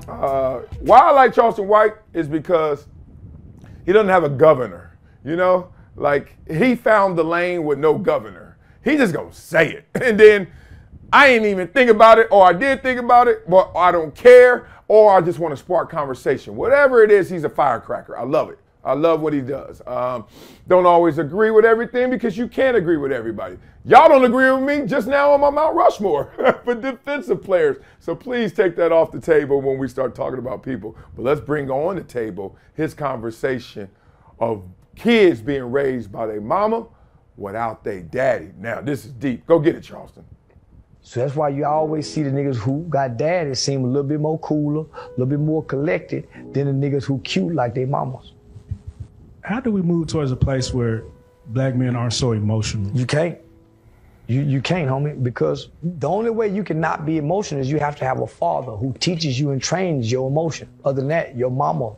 Why I like Charleston White is because he doesn't have a governor, you know? Like, he found the lane with no governor. He just gonna say it. And then I ain't even think about it, or I did think about it, but I don't care, or I just want to spark conversation. Whatever it is, he's a firecracker. I love it. I love what he does. Don't always agree with everything because you can't agree with everybody. Y'all don't agree with me just now on my Mount Rushmore for defensive players. So please take that off the table when we start talking about people. But let's bring on the table his conversation of kids being raised by their mama without their daddy. Now, this is deep. Go get it, Charleston. So that's why you always see the niggas who got daddies seem a little bit more cooler, a little bit more collected than the niggas who cute like their mamas. How do we move towards a place where black men aren't so emotional? You can't. You can't, homie, because the only way you can not be emotional is you have to have a father who teaches you and trains your emotion. Other than that, your mama,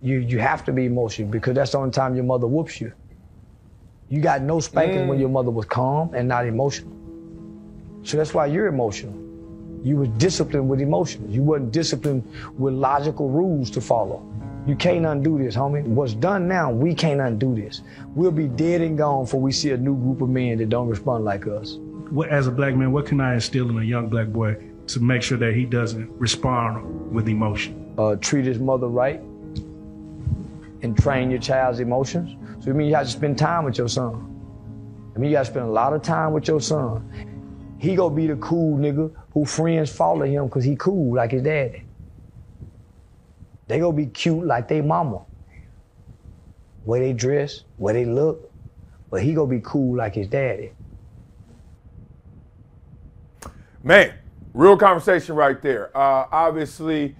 you have to be emotional because that's the only time your mother whoops you. You got no spanking when your mother was calm and not emotional. So that's why you're emotional. You were disciplined with emotions. You wasn't disciplined with logical rules to follow. You can't undo this, homie. What's done now, we can't undo this. We'll be dead and gone before we see a new group of men that don't respond like us. As a black man, what can I instill in a young black boy to make sure that he doesn't respond with emotion? Treat his mother right and train your child's emotions. So it means you have to spend time with your son. I mean, you got to spend a lot of time with your son. He gonna be the cool nigga who friends follow him because he cool like his daddy. They gonna be cute like they mama. Way they dress, way they look, but he gonna be cool like his daddy. Man, real conversation right there. Obviously,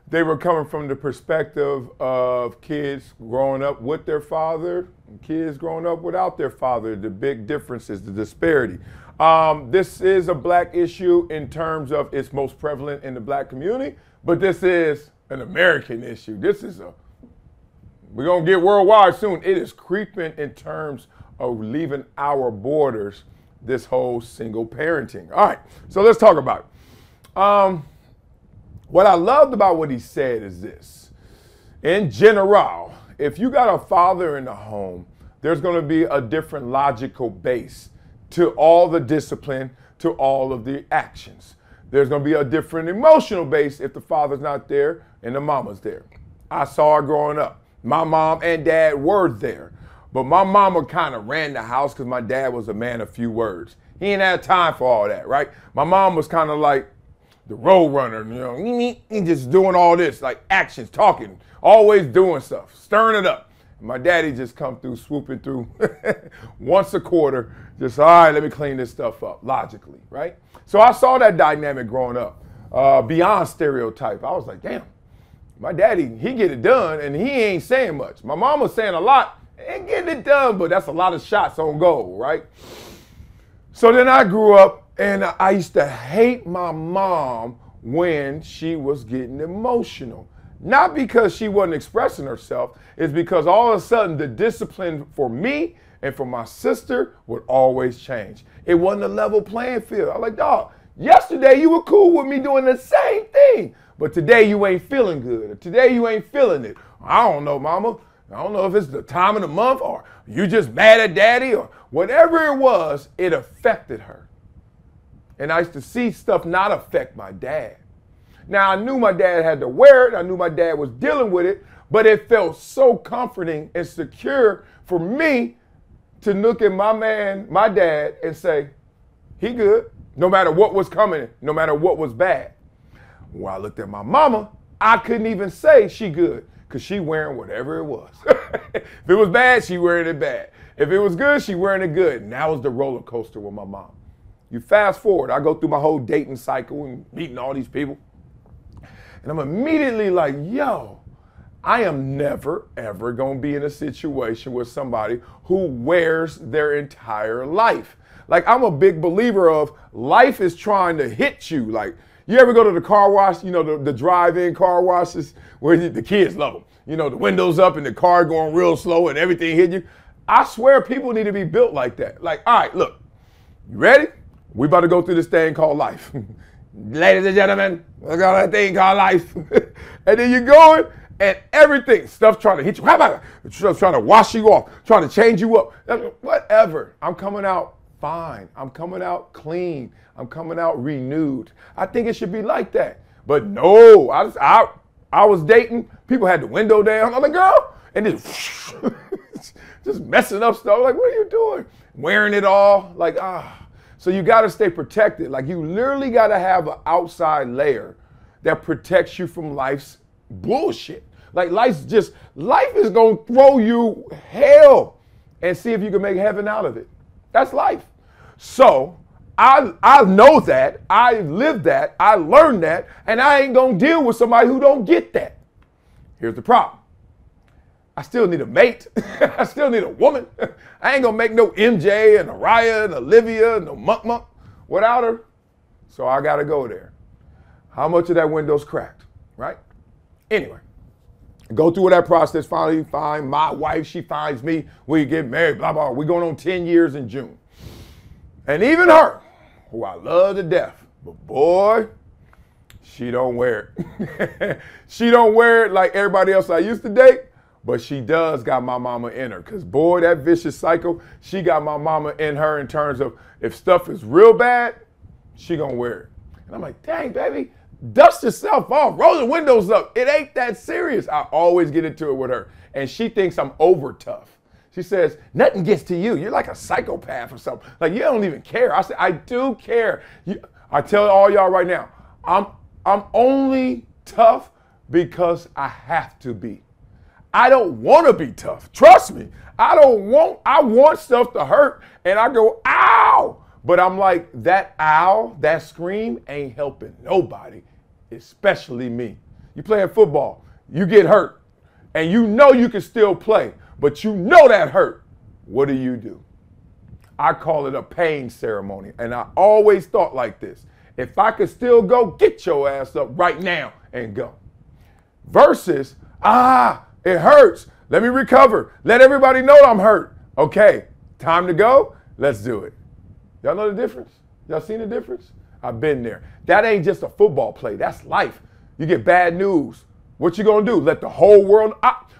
they were coming from the perspective of kids growing up with their father and kids growing up without their father, the big differences, the disparity. This is a black issue in terms of it's most prevalent in the black community, but this is an American issue. We're gonna get worldwide soon. It is creeping in terms of leaving our borders, this whole single parenting. All right, so let's talk about it. What I loved about what he said is this. In general, if you got a father in the home, there's gonna be a different logical base to all the discipline, to all of the actions. There's gonna be a different emotional base if the father's not there and the mama's there. I saw it growing up. My mom and dad were there, but my mama kind of ran the house because my dad was a man of few words. He ain't had time for all that, right? My mom was kind of like the road runner, you know, he just doing all this, like actions, talking, always doing stuff, stirring it up. My daddy just come through, swooping through once a quarter, just, all right, let me clean this stuff up, logically, right? So I saw that dynamic growing up, beyond stereotype. I was like, damn, my daddy, he get it done, and he ain't saying much. My mom was saying a lot, ain't getting it done, but that's a lot of shots on goal, right? So then I grew up, and I used to hate my mom when she was getting emotional. Not because she wasn't expressing herself, it's because all of a sudden the discipline for me and for my sister would always change. It wasn't a level playing field. I was like, dog, yesterday you were cool with me doing the same thing, but today you ain't feeling good, or today you ain't feeling it. I don't know, mama. I don't know if it's the time of the month or you just mad at daddy or whatever it was, it affected her. And I used to see stuff not affect my dad. Now, I knew my dad had to wear it. I knew my dad was dealing with it, but it felt so comforting and secure for me to look at my man, my dad, and say, he good, no matter what was coming, no matter what was bad. When I looked at my mama, I couldn't even say she good because she wearing whatever it was. If it was bad, she wearing it bad. If it was good, she wearing it good. And that was the roller coaster with my mom. You fast forward, I go through my whole dating cycle and meeting all these people. And I'm immediately like, yo, I am never, ever going to be in a situation with somebody who wears their entire life. Like, I'm a big believer of life is trying to hit you. Like, you ever go to the car wash, you know, the drive-in car washes where the kids love them. You know, the windows up and the car going real slow and everything hit you. I swear people need to be built like that. Like, all right, look, you ready? We about to go through this thing called life. ladies and gentlemen, look at that thing called life. And then you're going, and everything, stuff trying to hit you, stuff trying to wash you off, trying to change you up, whatever. I'm coming out fine. I'm coming out clean. I'm coming out renewed. I think it should be like that. But no, I was dating, people had the window down. I'm like, girl, and just messing up stuff. Like, what are you doing? Wearing it all, like, So you got to stay protected. Like, you literally got to have an outside layer that protects you from life's bullshit. Like, life is going to throw you hell and see if you can make heaven out of it. That's life. So I know that, I lived that, I learned that, and I ain't going to deal with somebody who don't get that. Here's the problem. I still need a mate. I still need a woman. I ain't going to make no MJ and Araya and Olivia and no Monk without her. So I got to go there. How much of that window's cracked, right? Anyway, go through that process, finally find my wife, she finds me, we get married, blah, blah. We're going on 10 years in June. And even her, who I love to death, but boy, she don't wear it. She don't wear it like everybody else I used to date, but she does got my mama in her. Because boy, that vicious cycle, she got my mama in her in terms of if stuff is real bad, she gonna wear it. And I'm like, dang, baby, dust yourself off, roll the windows up. It ain't that serious. I always get into it with her. And she thinks I'm over tough. She says, nothing gets to you. You're like a psychopath or something. Like, you don't even care. I said, I do care. I tell all y'all right now, I'm only tough because I have to be. I don't want to be tough. Trust me. I want stuff to hurt and I go, ow. But I'm like, that ow, that scream ain't helping nobody, especially me. You playing football, you get hurt and you know you can still play, but you know that hurt. What do? I call it a pain ceremony. And I always thought like this. If I could still go, get your ass up right now and go. Versus, it hurts. Let me recover. Let everybody know I'm hurt. Okay, time to go. Let's do it. Y'all know the difference? Y'all seen the difference? I've been there. That ain't just a football play. That's life. You get bad news. What you gonna do? Let the whole world...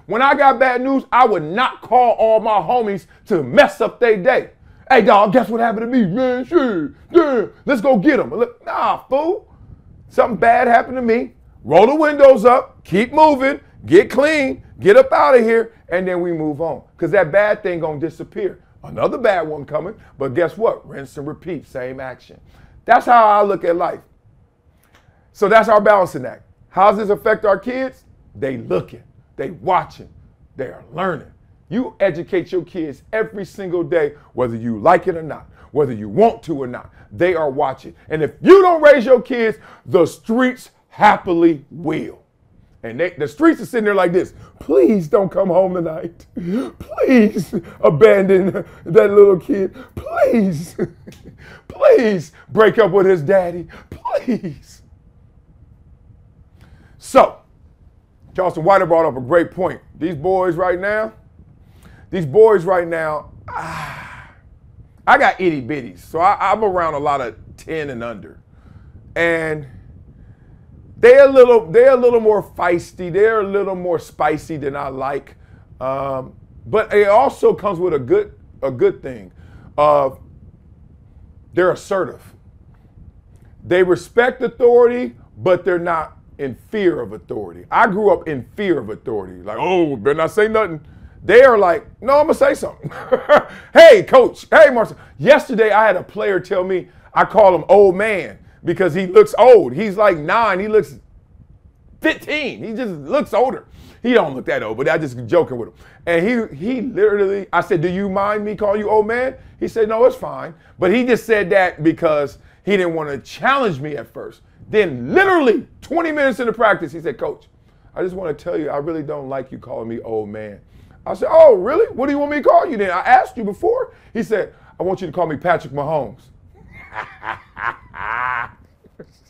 When I got bad news, I would not call all my homies to mess up their day. Hey, dog, guess what happened to me? Man, shit, damn, let's go get them. Nah, fool. Something bad happened to me. Roll the windows up, keep moving, get clean, get up out of here, and then we move on. Because that bad thing gonna disappear. Another bad one coming, but guess what? Rinse and repeat, same action. That's how I look at life. So that's our balancing act. How does this affect our kids? They looking, they watching, they are learning. You educate your kids every single day, whether you like it or not, whether you want to or not. They are watching. And if you don't raise your kids, the streets happily will. And the streets are sitting there like this. Please don't come home tonight. Please abandon that little kid. Please, please break up with his daddy. Please. So, Charleston White brought up a great point. These boys right now, I got itty bitties. So I'm around a lot of 10 and under. And they're a little more feisty. They're a little more spicy than I like. But it also comes with a good thing. They're assertive. They respect authority, but they're not in fear of authority. I grew up in fear of authority. Like, oh, better not say nothing. They are like, no, I'm going to say something. Hey, coach. Hey, Marcel. Yesterday, I had a player tell me, I call him old man because he looks old. He's like 9. He looks 15. He just looks older. He don't look that old, but I just joking with him. And he literally, I said, do you mind me calling you old man? He said, no, it's fine. But he just said that because he didn't want to challenge me at first. Then literally 20 minutes into practice, he said, coach, I just want to tell you, I really don't like you calling me old man. I said, oh, really? What do you want me to call you then? I asked you before. He said, I want you to call me Patrick Mahomes. I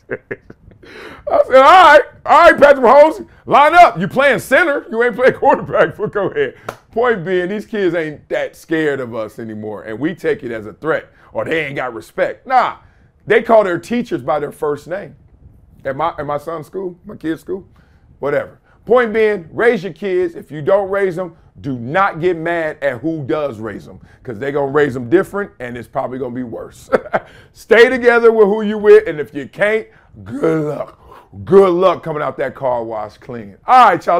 said, all right, Patrick Mahomes, line up. You playing center. You ain't playing quarterback. But go ahead. Point being, these kids ain't that scared of us anymore, and we take it as a threat, or they ain't got respect. Nah, they call their teachers by their first name. At my son's school, my kid's school, whatever. Point being, raise your kids. If you don't raise them, do not get mad at who does raise them, because they're going to raise them different, and it's probably going to be worse. Stay together with who you with, and if you can't, good luck. Good luck coming out that car wash clean. All right, y'all.